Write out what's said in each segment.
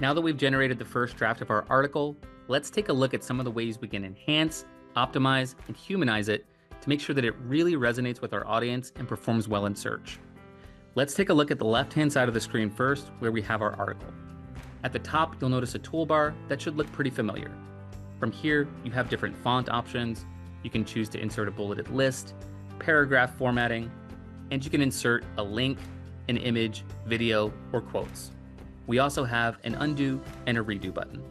Now that we've generated the first draft of our article, let's take a look at some of the ways we can enhance, optimize, and humanize it to make sure that it really resonates with our audience and performs well in search. Let's take a look at the left-hand side of the screen first, where we have our article. At the top, you'll notice a toolbar that should look pretty familiar. From here, you have different font options. You can choose to insert a bulleted list, paragraph formatting, and you can insert a link, an image, video, or quotes. We also have an undo and a redo button.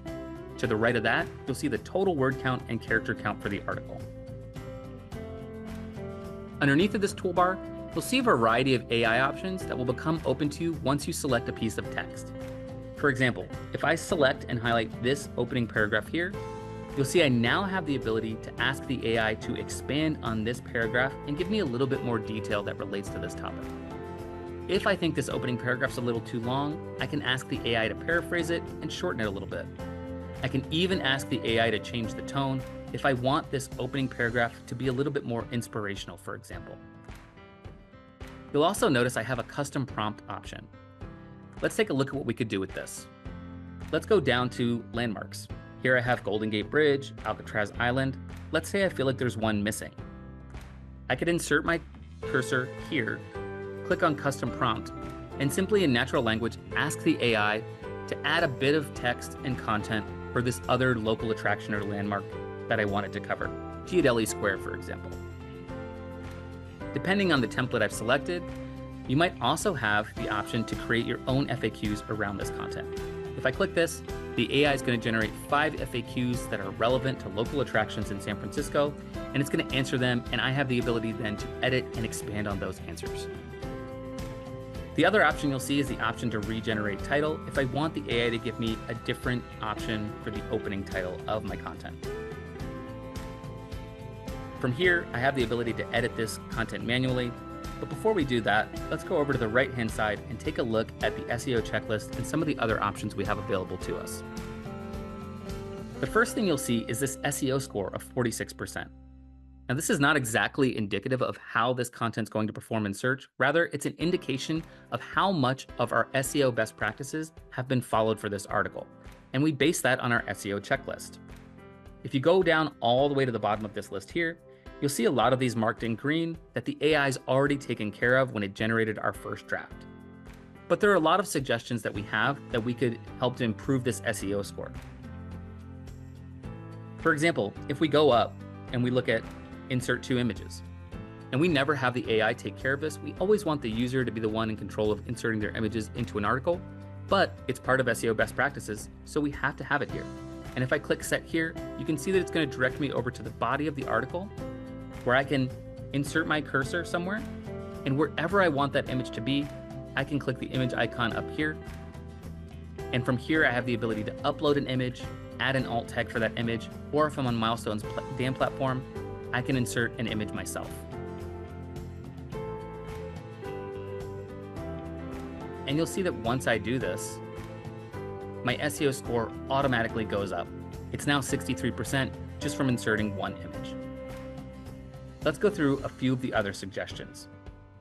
To the right of that, you'll see the total word count and character count for the article. Underneath of this toolbar, you'll see a variety of AI options that will become open to you once you select a piece of text. For example, if I select and highlight this opening paragraph here, you'll see I now have the ability to ask the AI to expand on this paragraph and give me a little bit more detail that relates to this topic. If I think this opening paragraph's a little too long, I can ask the AI to paraphrase it and shorten it a little bit. I can even ask the AI to change the tone if I want this opening paragraph to be a little bit more inspirational, for example. You'll also notice I have a custom prompt option. Let's take a look at what we could do with this. Let's go down to landmarks. Here I have Golden Gate Bridge, Alcatraz Island. Let's say I feel like there's one missing. I could insert my cursor here, click on custom prompt, and simply in natural language ask the AI to add a bit of text and content for this other local attraction or landmark that I want it to cover, Ghirardelli Square, for example. Depending on the template I've selected, you might also have the option to create your own FAQs around this content. If I click this, the AI is going to generate 5 FAQs that are relevant to local attractions in San Francisco, and it's going to answer them, and I have the ability then to edit and expand on those answers. The other option you'll see is the option to regenerate title if I want the AI to give me a different option for the opening title of my content. From here, I have the ability to edit this content manually, but before we do that, let's go over to the right-hand side and take a look at the SEO checklist and some of the other options we have available to us. The first thing you'll see is this SEO score of 46%. Now, this is not exactly indicative of how this content is going to perform in search. Rather, it's an indication of how much of our SEO best practices have been followed for this article. And we base that on our SEO checklist. If you go down all the way to the bottom of this list here, you'll see a lot of these marked in green that the AI's already taken care of when it generated our first draft. But there are a lot of suggestions that we have that we could help to improve this SEO score. For example, if we go up and we look at insert 2 images, and we never have the AI take care of this, we always want the user to be the one in control of inserting their images into an article, but it's part of SEO best practices, so we have to have it here. And if I click set here, you can see that it's going to direct me over to the body of the article where I can insert my cursor somewhere, and wherever I want that image to be, I can click the image icon up here. And from here, I have the ability to upload an image, add an alt tag for that image, or if I'm on Milestone's DAM platform, I can insert an image myself. And you'll see that once I do this, my SEO score automatically goes up. It's now 63% just from inserting one image. Let's go through a few of the other suggestions.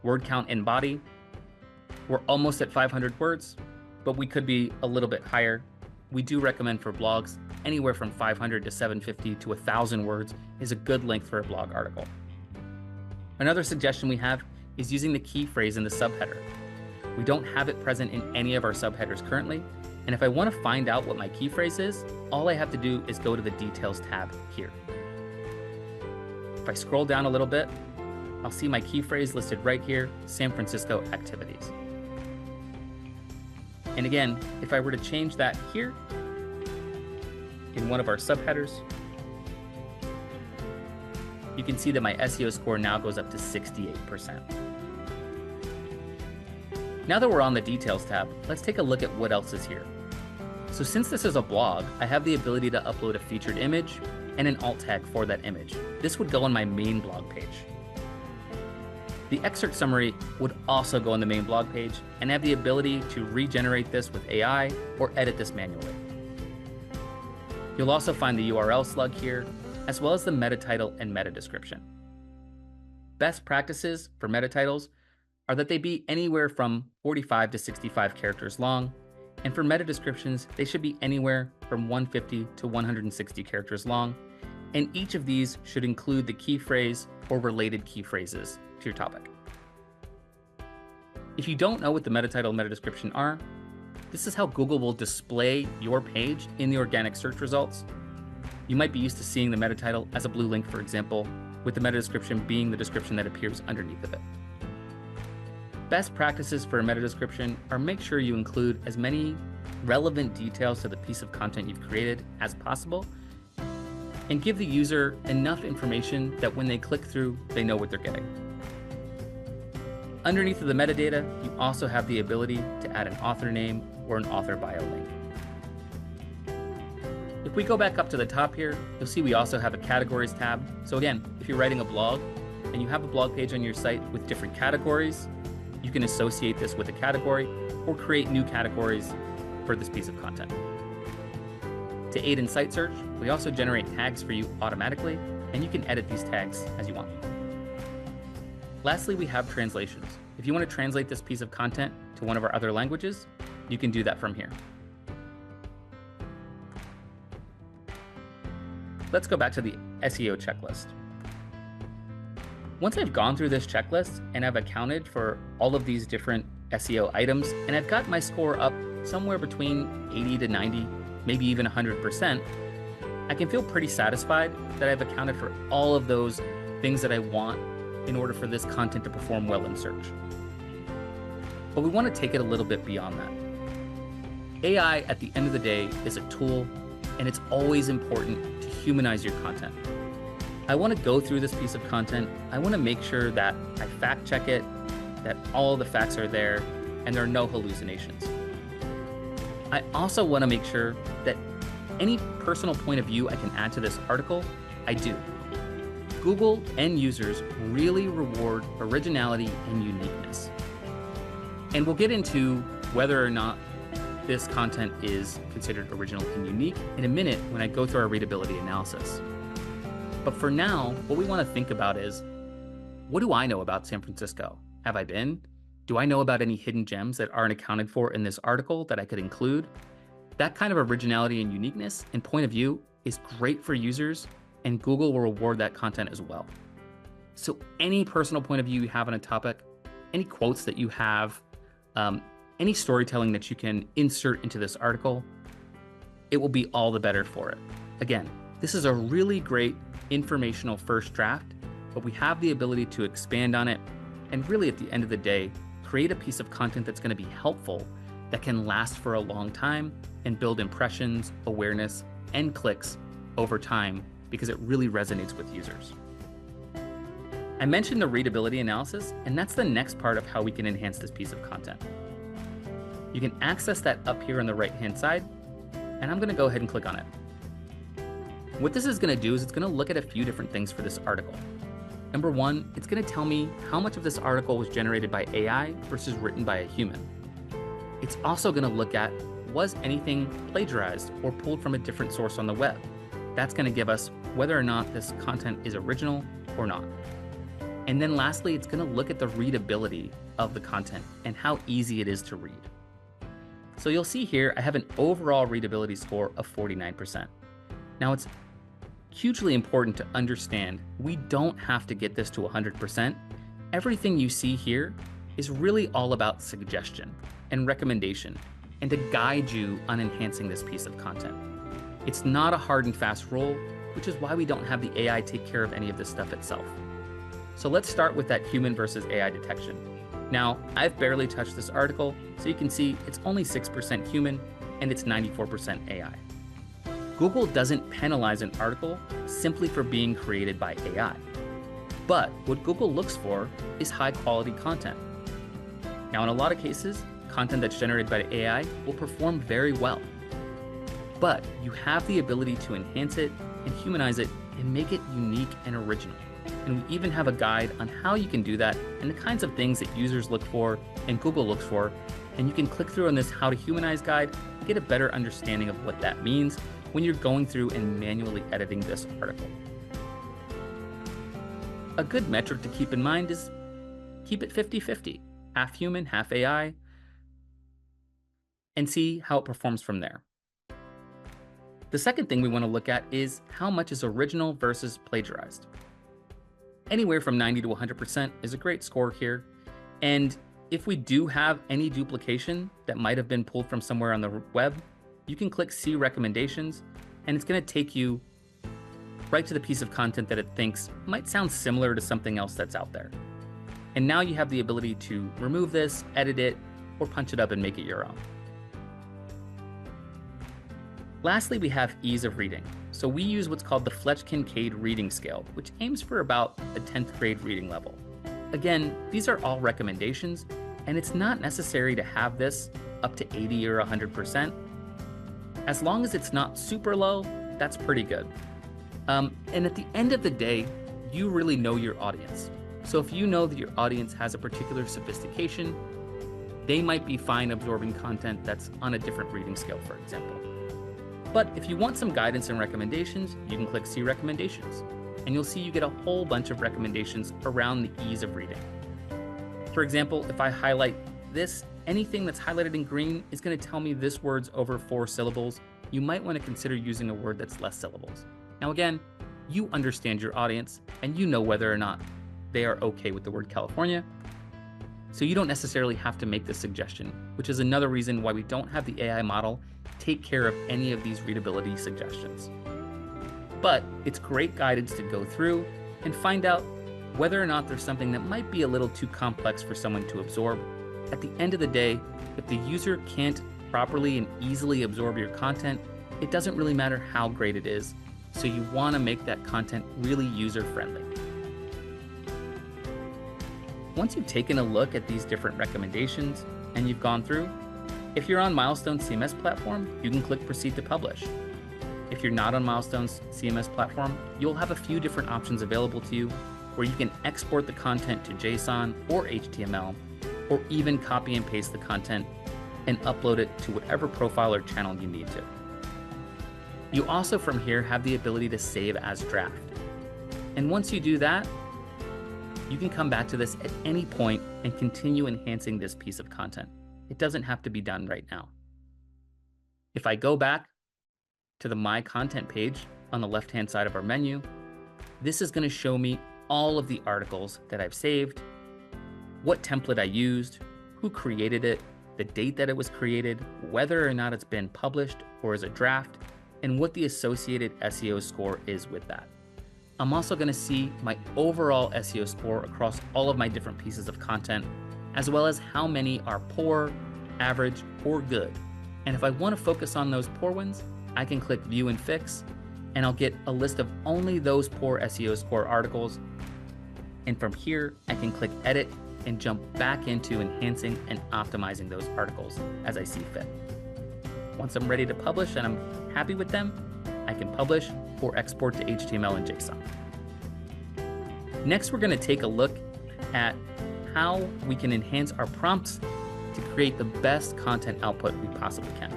Word count in body. We're almost at 500 words, but we could be a little bit higher. We do recommend for blogs anywhere from 500 to 750 to 1,000 words is a good length for a blog article. Another suggestion we have is using the key phrase in the subheader. We don't have it present in any of our subheaders currently, and if I want to find out what my key phrase is, all I have to do is go to the Details tab here. If I scroll down a little bit, I'll see my key phrase listed right here, San Francisco activities. And again, if I were to change that here in one of our subheaders, you can see that my SEO score now goes up to 68%. Now that we're on the Details tab, let's take a look at what else is here. So since this is a blog, I have the ability to upload a featured image and an alt tag for that image. This would go on my main blog page. The excerpt summary would also go on the main blog page and have the ability to regenerate this with AI or edit this manually. You'll also find the URL slug here, as well as the meta title and meta description. Best practices for meta titles are that they be anywhere from 45 to 65 characters long, And for meta descriptions, they should be anywhere from 150 to 160 characters long. And each of these should include the key phrase or related key phrases to your topic. If you don't know what the meta title and meta description are, this is how Google will display your page in the organic search results. You might be used to seeing the meta title as a blue link, for example, with the meta description being the description that appears underneath of it. Best practices for a meta description are make sure you include as many relevant details to the piece of content you've created as possible, and give the user enough information that when they click through, they know what they're getting. Underneath of the metadata, you also have the ability to add an author name or an author bio link. If we go back up to the top here, you'll see we also have a categories tab. So again, if you're writing a blog and you have a blog page on your site with different categories, you can associate this with a category or create new categories for this piece of content. To aid in site search, we also generate tags for you automatically, and you can edit these tags as you want. Lastly, we have translations. If you want to translate this piece of content to one of our other languages, you can do that from here. Let's go back to the SEO checklist. Once I've gone through this checklist and I've accounted for all of these different SEO items, and I've got my score up somewhere between 80 to 90, maybe even 100%, I can feel pretty satisfied that I've accounted for all of those things that I want in order for this content to perform well in search. But we want to take it a little bit beyond that. AI, at the end of the day, is a tool, and it's always important to humanize your content. I want to go through this piece of content. I want to make sure that I fact check it, that all the facts are there, and there are no hallucinations. I also want to make sure that any personal point of view I can add to this article, I do. Google and users really reward originality and uniqueness. And we'll get into whether or not this content is considered original and unique in a minute when I go through our readability analysis. But for now, what we want to think about is, what do I know about San Francisco? Have I been? Do I know about any hidden gems that aren't accounted for in this article that I could include? That kind of originality and uniqueness and point of view is great for users, and Google will reward that content as well. So any personal point of view you have on a topic, any quotes that you have, any storytelling that you can insert into this article, it will be all the better for it. Again, this is a really great informational first draft, but we have the ability to expand on it and really at the end of the day, create a piece of content that's going to be helpful, that can last for a long time and build impressions, awareness, and clicks over time because it really resonates with users. I mentioned the readability analysis, and that's the next part of how we can enhance this piece of content. You can access that up here on the right-hand side, and I'm going to go ahead and click on it. What this is going to do is it's going to look at a few different things for this article. Number one, it's going to tell me how much of this article was generated by AI versus written by a human. It's also going to look at, was anything plagiarized or pulled from a different source on the web? That's going to give us whether or not this content is original or not. And then lastly, it's going to look at the readability of the content and how easy it is to read. So you'll see here, I have an overall readability score of 49%. Now it's hugely important to understand we don't have to get this to 100%. Everything you see here is really all about suggestion and recommendation and to guide you on enhancing this piece of content. It's not a hard and fast rule, which is why we don't have the AI take care of any of this stuff itself. So let's start with that human versus AI detection. Now, I've barely touched this article, so you can see it's only 6% human and it's 94% AI. Google doesn't penalize an article simply for being created by AI. But what Google looks for is high quality content. Now, in a lot of cases, content that's generated by AI will perform very well. But you have the ability to enhance it and humanize it and make it unique and original. And we even have a guide on how you can do that and the kinds of things that users look for and Google looks for. And you can click through on this How to Humanize guide and get a better understanding of what that means when you're going through and manually editing this article. A good metric to keep in mind is keep it 50-50, half human, half AI. and see how it performs from there. The second thing we want to look at is how much is original versus plagiarized. Anywhere from 90 to 100% is a great score here. And if we do have any duplication that might have been pulled from somewhere on the web, you can click See Recommendations, and it's going to take you right to the piece of content that it thinks might sound similar to something else that's out there. And now you have the ability to remove this, edit it, or punch it up and make it your own. Lastly, we have ease of reading. So we use what's called the Fletch-Kincaid reading scale, which aims for about a 10th grade reading level. Again, these are all recommendations, and it's not necessary to have this up to 80 or 100%. As long as it's not super low, that's pretty good. And at the end of the day, you really know your audience. So if you know that your audience has a particular sophistication, they might be fine absorbing content that's on a different reading scale, for example. But if you want some guidance and recommendations, you can click See Recommendations, and you'll see you get a whole bunch of recommendations around the ease of reading. For example, if I highlight this, anything that's highlighted in green is going to tell me this word's over 4 syllables. You might want to consider using a word that's less syllables. Now again, you understand your audience, and you know whether or not they are okay with the word California, so you don't necessarily have to make this suggestion, which is another reason why we don't have the AI model take care of any of these readability suggestions. But it's great guidance to go through and find out whether or not there's something that might be a little too complex for someone to absorb. At the end of the day, if the user can't properly and easily absorb your content, it doesn't really matter how great it is. So you want to make that content really user-friendly. Once you've taken a look at these different recommendations and you've gone through, if you're on Milestone CMS platform, you can click Proceed to Publish. If you're not on Milestone's CMS platform, you'll have a few different options available to you where you can export the content to JSON or HTML, or even copy and paste the content and upload it to whatever profile or channel you need to. You also from here have the ability to save as draft. And once you do that, you can come back to this at any point and continue enhancing this piece of content. It doesn't have to be done right now. If I go back to the My Content page on the left-hand side of our menu, this is going to show me all of the articles that I've saved, what template I used, who created it, the date that it was created, whether or not it's been published or as a draft, and what the associated SEO score is with that. I'm also going to see my overall SEO score across all of my different pieces of content, as well as how many are poor, average, or good. And if I want to focus on those poor ones, I can click View and Fix, and I'll get a list of only those poor SEO score articles. And from here, I can click Edit and jump back into enhancing and optimizing those articles as I see fit. Once I'm ready to publish and I'm happy with them, I can publish or export to HTML and JSON. Next, we're going to take a look at how we can enhance our prompts to create the best content output we possibly can.